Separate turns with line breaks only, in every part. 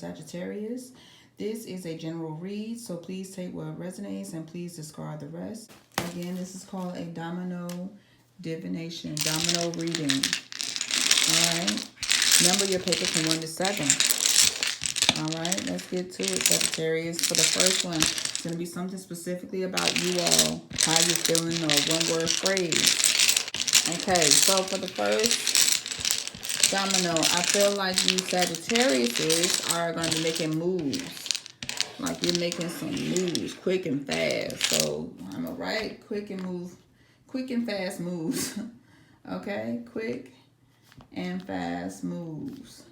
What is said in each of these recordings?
Sagittarius. This is a general read, so please take what resonates and please discard the rest. Again, this is called a domino divination, domino reading. All right. Number your paper from 1 to 7. All right, let's get to it, Sagittarius. For the first one, it's going to be something specifically about you all, how you're feeling, or one-word phrase. Okay, so for the first domino, I feel like you Sagittariuses are going to be making moves. Like you're making some moves, quick and fast. So I'm going to write quick and fast moves. Okay, quick and fast moves.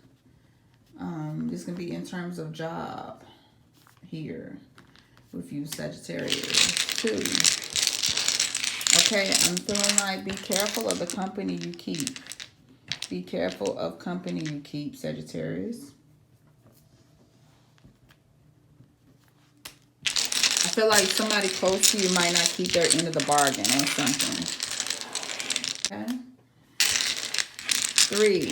This can be in terms of job here with you Sagittarius too. Okay, I'm feeling like be careful of the company you keep. Be careful of company you keep, Sagittarius. I feel like somebody close to you might not keep their end of the bargain or something. Okay. 3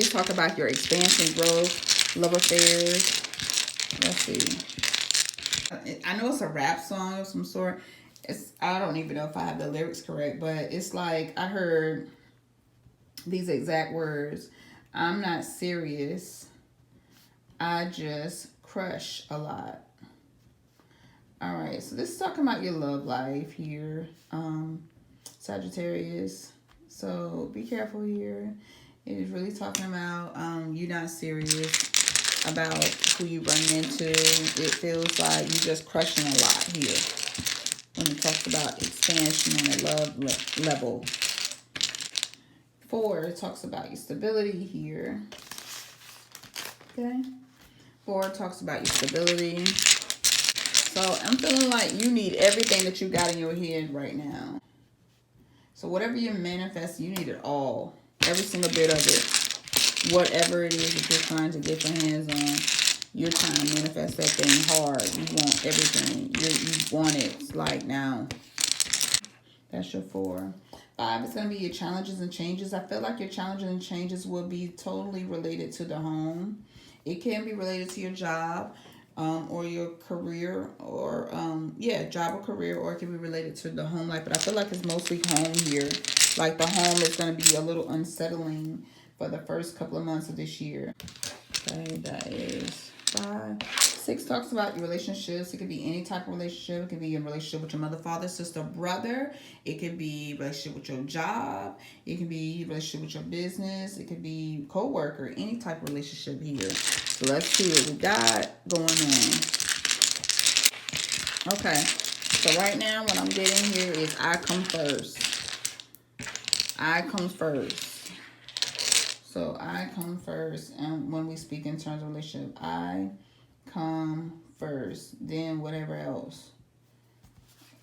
talk about your expansion, growth, love affairs. Let's see. I know it's a rap song of some sort. I don't even know if I have the lyrics correct, but it's like I heard these exact words. I'm not serious. I just crush a lot. All right, so this is talking about your love life here, Sagittarius. So be careful here. It is really talking about you not serious about who you run into. It feels like you just crushing a lot here when it talks about expansion and a love level. 4, it talks about your stability here. Okay. 4 talks about your stability. So I'm feeling like you need everything that you got in your head right now. So whatever you're manifesting, you need it all. Every single bit of it. Whatever it is that you're trying to get your hands on, you're trying to manifest that thing hard. You want everything. You want it like now. That's your 4. 5 is going to be your challenges and changes. I feel like your challenges and changes will be totally related to the home. It can be related to your job or your career or, job or career, or it can be related to the home life. But I feel like it's mostly home here. Like the home is going to be a little unsettling for the first couple of months of this year. Okay, that is 5. 6 talks about your relationships. It could be any type of relationship. It could be a relationship with your mother, father, sister, brother. It could be a relationship with your job. It can be a relationship with your business. It could be co-worker. Any type of relationship here. So let's see what we got going on. Okay. So right now what I'm getting here is I come first. I come first. So I come first. And when we speak in terms of relationship, I come first. Then whatever else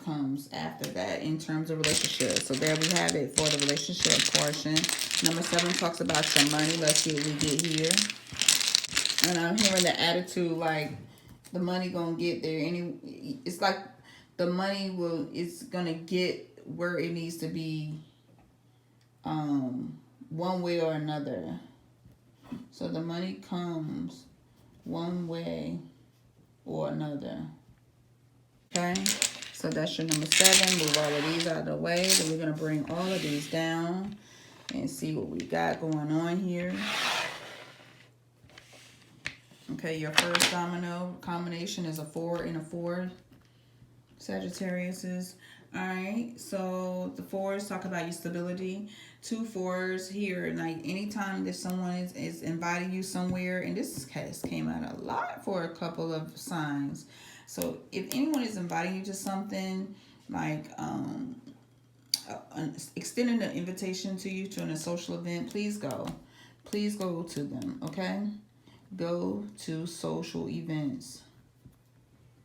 comes after that in terms of relationship. So there we have it for the relationship portion. Number 7 talks about your money. Let's see what we get here. And I'm hearing the attitude like the money gonna get there. It's like the money it's gonna get where it needs to be one way or another. So the money comes one way or another. Okay, so that's your number 7. Move all of these out of the way. Then we're going to bring all of these down and see what we got going on here. Okay, your first domino combination is a 4 and a 4, Sagittariuses. All right, so the 4s talk about your stability. 2 4s here, like anytime that someone is inviting you somewhere, and this came out a lot for a couple of signs. So if anyone is inviting you to something, like extending an invitation to you to a social event, please go. Please go to them, okay? Go to social events.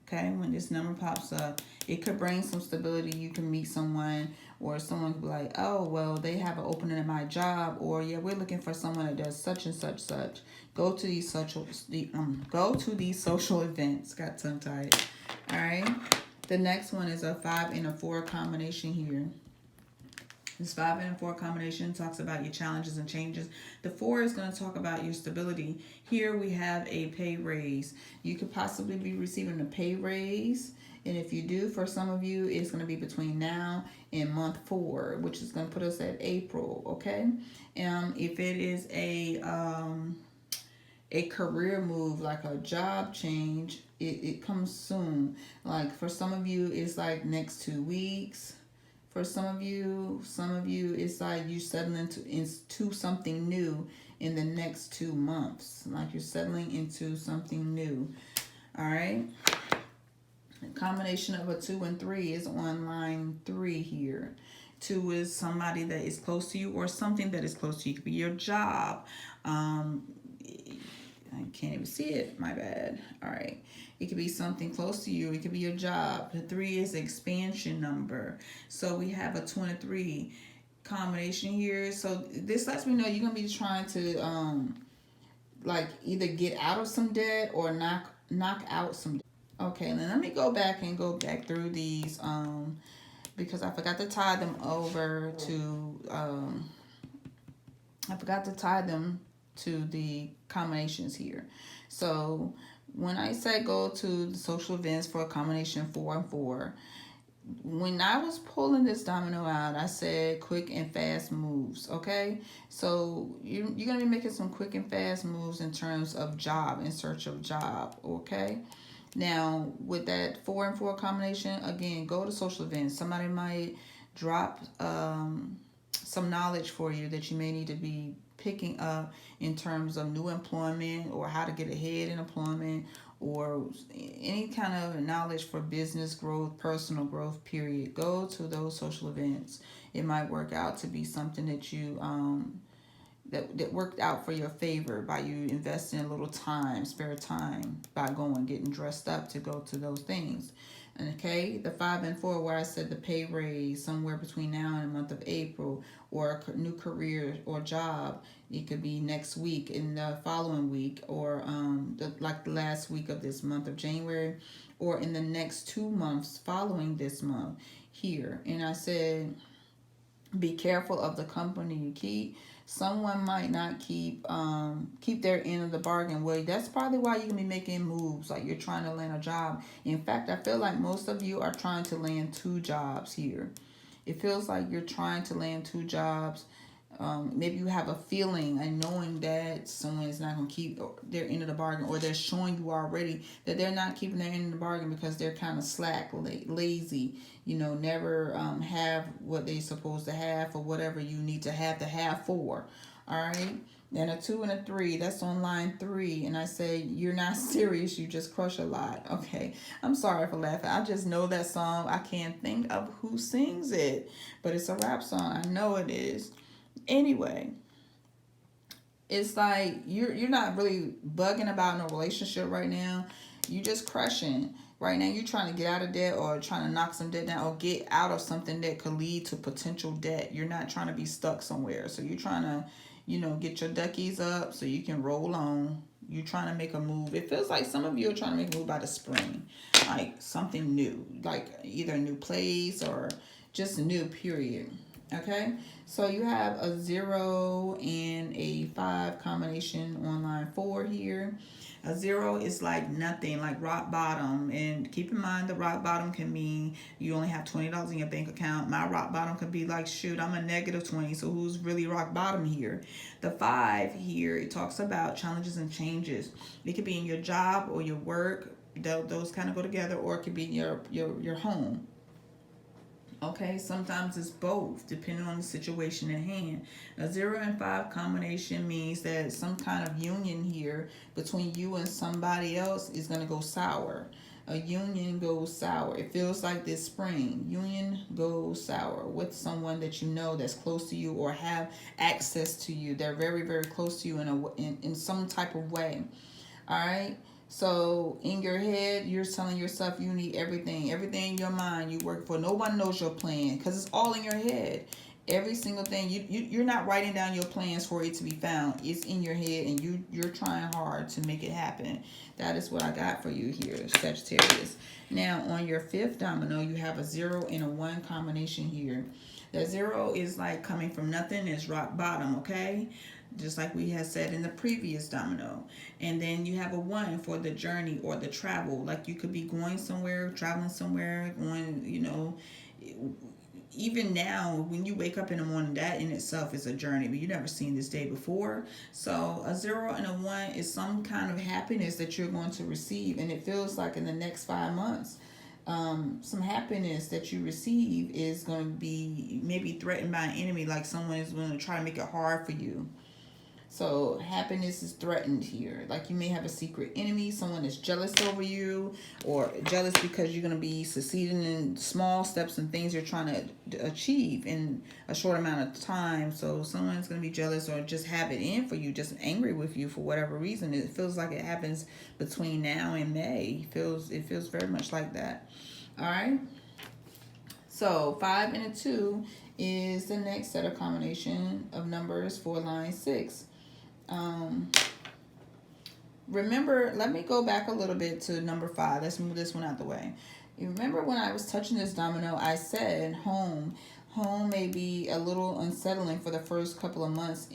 Okay, when this number pops up, it could bring some stability. You can meet someone, or someone could be like, oh, well, they have an opening at my job, or yeah, we're looking for someone that does such and such. Go to these social events. Got tongue tied. All right. The next one is a 5 and a 4 combination here. This 5 and 4 combination talks about your challenges and changes. The 4 is going to talk about your stability. Here we have a pay raise. You could possibly be receiving a pay raise. And if you do, for some of you, it's going to be between now and month 4, which is going to put us at April, okay? If it is a career move, like a job change, it comes soon. Like for some of you, it's like next 2 weeks. For some of you, it's like you settling into something new in the next 2 months. Like you're settling into something new. All right. The combination of a 2 and 3 is on line 3 here. 2 is somebody that is close to you or something that is close to you. It could be your job. I can't even see it. My bad. All right. It could be something close to you. It could be your job. The 3 is expansion number. So we have a 2 and a 3 combination here. So this lets me know you're going to be trying to like either get out of some debt or knock out some debt. Okay, then let me go back through these because I forgot to tie them over to the combinations here. So when I say go to the social events for a combination 4 and 4, when I was pulling this domino out, I said quick and fast moves, okay? So you're going to be making some quick and fast moves in terms of job, in search of job, okay? Now, with that 4 and 4 combination, again, go to social events. Somebody might drop some knowledge for you that you may need to be picking up in terms of new employment or how to get ahead in employment or any kind of knowledge for business growth, personal growth, period. Go to those social events. It might work out to be something that you that worked out for your favor by you investing a little time, spare time, by getting dressed up to go to those things. And okay, the 5 and 4, where I said the pay raise somewhere between now and the month of April, or a new career or job. It could be next week, in the following week, or like the last week of this month of January, or in the next 2 months following this month here. And I said, be careful of the company you keep. Someone might not keep their end of the bargain. Well, that's probably why you can be making moves, like you're trying to land a job. In fact, I feel like most of you are trying to land 2 jobs here. It feels like you're trying to land 2 jobs. Maybe you have a feeling and knowing that someone is not going to keep their end of the bargain, or they're showing you already that they're not keeping their end of the bargain because they're kind of slack, lazy, never have what they're supposed to have for whatever you need to have for. All right. And a 2 and a 3, that's on line 3. And I say, you're not serious. You just crush a lot. Okay. I'm sorry for laughing. I just know that song. I can't think of who sings it, but it's a rap song. I know it is. Anyway, it's like you're not really bugging about no relationship right now. You just crushing right now. You're trying to get out of debt, or trying to knock some debt down, or get out of something that could lead to potential debt. You're not trying to be stuck somewhere. So you're trying to, get your duckies up so you can roll on. You're trying to make a move. It feels like some of you are trying to make a move by the spring, like something new, like either a new place or just new, period. Okay, so you have a 0 and a 5 combination on line 4 here. A 0 is like nothing, like rock bottom. And keep in mind, the rock bottom can mean you only have $20 in your bank account. My rock bottom could be like, shoot, I'm a negative 20. So who's really rock bottom here? The 5 here, it talks about challenges and changes. It could be in your job or your work. Those kind of go together, or it could be in your home. Okay, sometimes it's both, depending on the situation at hand. A 0 and 5 combination means that some kind of union here between you and somebody else is going to go sour. A union goes sour. It feels like this spring. Union goes sour with someone that you know that's close to you or have access to you. They're very, very close to you in some type of way. All right. So in your head, you're telling yourself you need everything in your mind you work for. No one knows your plan because it's all in your head. Every single thing, you're not writing down your plans for it to be found. It's in your head, and you're trying hard to make it happen. That is what I got for you here, Sagittarius. Now, on your 5th domino, you have a 0 and a 1 combination here. That 0 is like coming from nothing, is rock bottom, okay? Just like we had said in the previous domino. And then you have a 1 for the journey or the travel. Like you could be going somewhere, traveling somewhere, going, you know, even now when you wake up in the morning, that in itself is a journey, but you've never seen this day before. So a 0 and a 1 is some kind of happiness that you're going to receive, and it feels like in the next 5 months, some happiness that you receive is going to be maybe threatened by an enemy, like someone is going to try to make it hard for you. So happiness is threatened here. Like you may have a secret enemy. Someone is jealous over you, or jealous because you're going to be succeeding in small steps and things you're trying to achieve in a short amount of time. So someone's going to be jealous or just have it in for you, just angry with you for whatever reason. It feels like it happens between now and May. It feels very much like that. All right. So 5 and a 2 is the next set of combination of numbers for line 6. Remember, let me go back a little bit to number 5. Let's move this one out the way. You remember when I was touching this domino, I said home may be a little unsettling for the first couple of months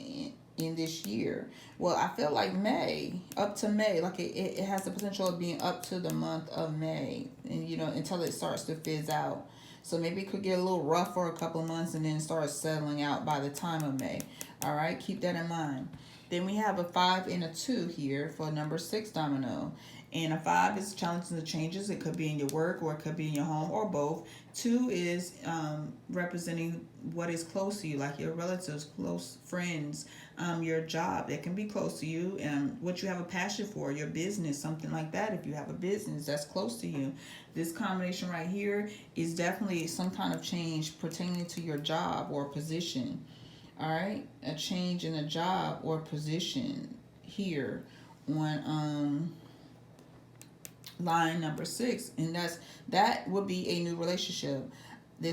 in this year. Well, I feel like May, up to May, like it has the potential of being up to the month of May, and you know, until it starts to fizz out. So maybe it could get a little rough for a couple of months and then start settling out by the time of May. All right, keep that in mind. Then we have a 5 and a 2 here for number 6 domino. And a 5 is challenges and changes. It could be in your work, or it could be in your home, or both. 2 is representing what is close to you, like your relatives, close friends, your job that can be close to you, and what you have a passion for, your business, something like that. If you have a business that's close to you, this combination right here is definitely some kind of change pertaining to your job or position. All right, a change in a job or position here on line number 6, and that would be a new relationship. The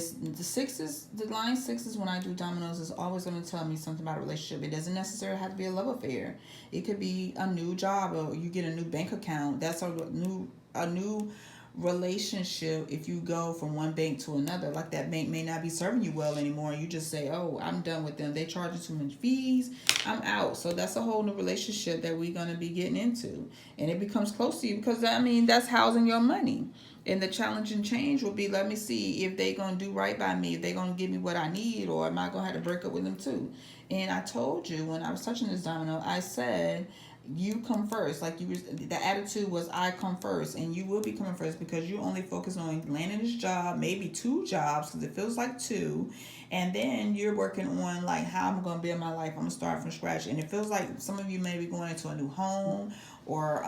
line 6s when I do dominoes is always going to tell me something about a relationship. It doesn't necessarily have to be a love affair. It could be a new job, or you get a new bank account. That's a new relationship. If you go from one bank to another, like that bank may not be serving you well anymore, you just say, oh, I'm done with them, they charge too much fees, I'm out. So that's a whole new relationship that we're going to be getting into, and it becomes close to you, because I mean, that's housing your money. And the challenge and change will be, let me see if they're going to do right by me, if they're going to give me what I need, or am I going to have to break up with them too. And I told you when I was touching this domino, I said you come first. Like the attitude was I come first, and you will be coming first, because you only focus on landing this job, maybe 2 jobs, because it feels like 2, and then you're working on like how I'm going to build my life. I'm going to start from scratch, and it feels like some of you may be going into a new home, or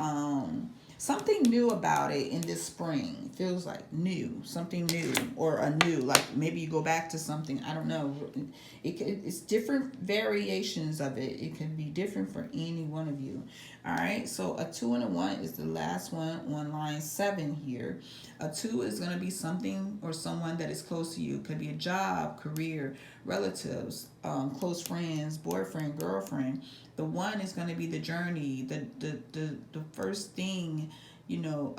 something new about it in this spring. It feels like new, something new, or a new, like maybe you go back to something. I don't know. It's different variations of it. It can be different for any one of you. All right. So a 2 and a 1 is the last one on line 7 here. A 2 is going to be something or someone that is close to you. It could be a job, career, relatives, close friends, boyfriend, girlfriend. The 1 is going to be the journey, the first thing, you know,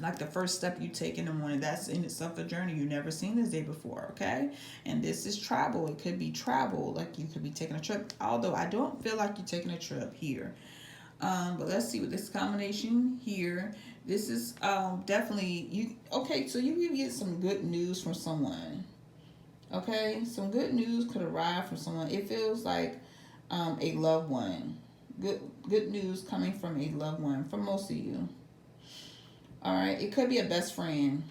like the first step you take in the morning. That's in itself a journey. You've never seen this day before, okay? And this is travel. It could be travel, like you could be taking a trip, although I don't feel like you're taking a trip here. But let's see with this combination here. This is definitely you. Okay, so you get some good news from someone. Okay, some good news could arrive from someone. It feels like a loved one. Good news coming from a loved one for most of you. All right, it could be a best friend,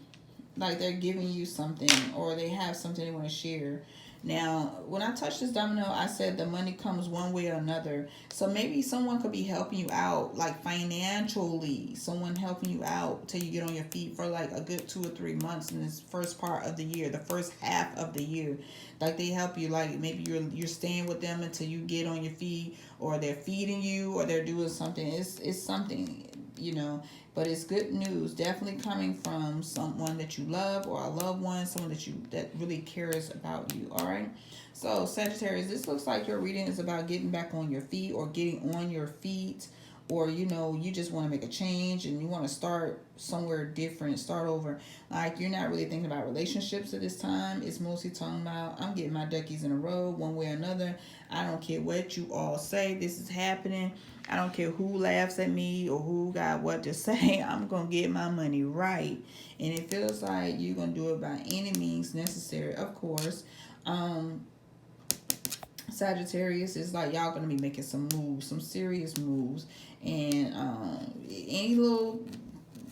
like they're giving you something, or they have something they want to share. Now, when I touched this domino, I said the money comes one way or another. So maybe someone could be helping you out, like financially. Someone helping you out till you get on your feet for like a good 2 or 3 months in this first part of the year, the first half of the year. Like they help you, like maybe you're staying with them until you get on your feet, or they're feeding you, or they're doing something. It's something. you know, but it's good news. Definitely coming from someone that you love, or a loved one, someone that really cares about you. All right. So Sagittarius, this looks like your reading is about getting back on your feet, or getting on your feet, or you know, you just want to make a change and you want to start somewhere different, start over. Like, you're not really thinking about relationships at this time. It's mostly talking about, I'm getting my duckies in a row one way or another. I don't care what you all say, this is happening. I don't care who laughs at me or who got what to say. I'm gonna get my money right, and it feels like you're gonna do it by any means necessary, of course. Sagittarius, is like y'all gonna be making some moves, some serious moves, and any little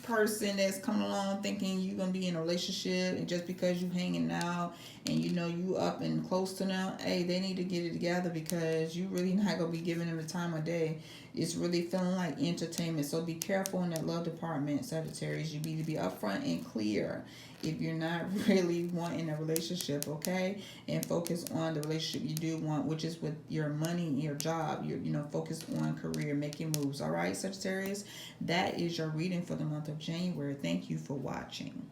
person that's coming along thinking you're gonna be in a relationship, and just because you hanging out and you know you up and close to them, hey, they need to get it together, because you really not gonna be giving them the time of day. It's really feeling like entertainment, so be careful in that love department, Sagittarius. You need to be upfront and clear if you're not really wanting a relationship, okay? And focus on the relationship you do want, which is with your money and your job. You're, you know, focused on career, making moves. All right, Sagittarius, that is your reading for the month of January. Thank you for watching.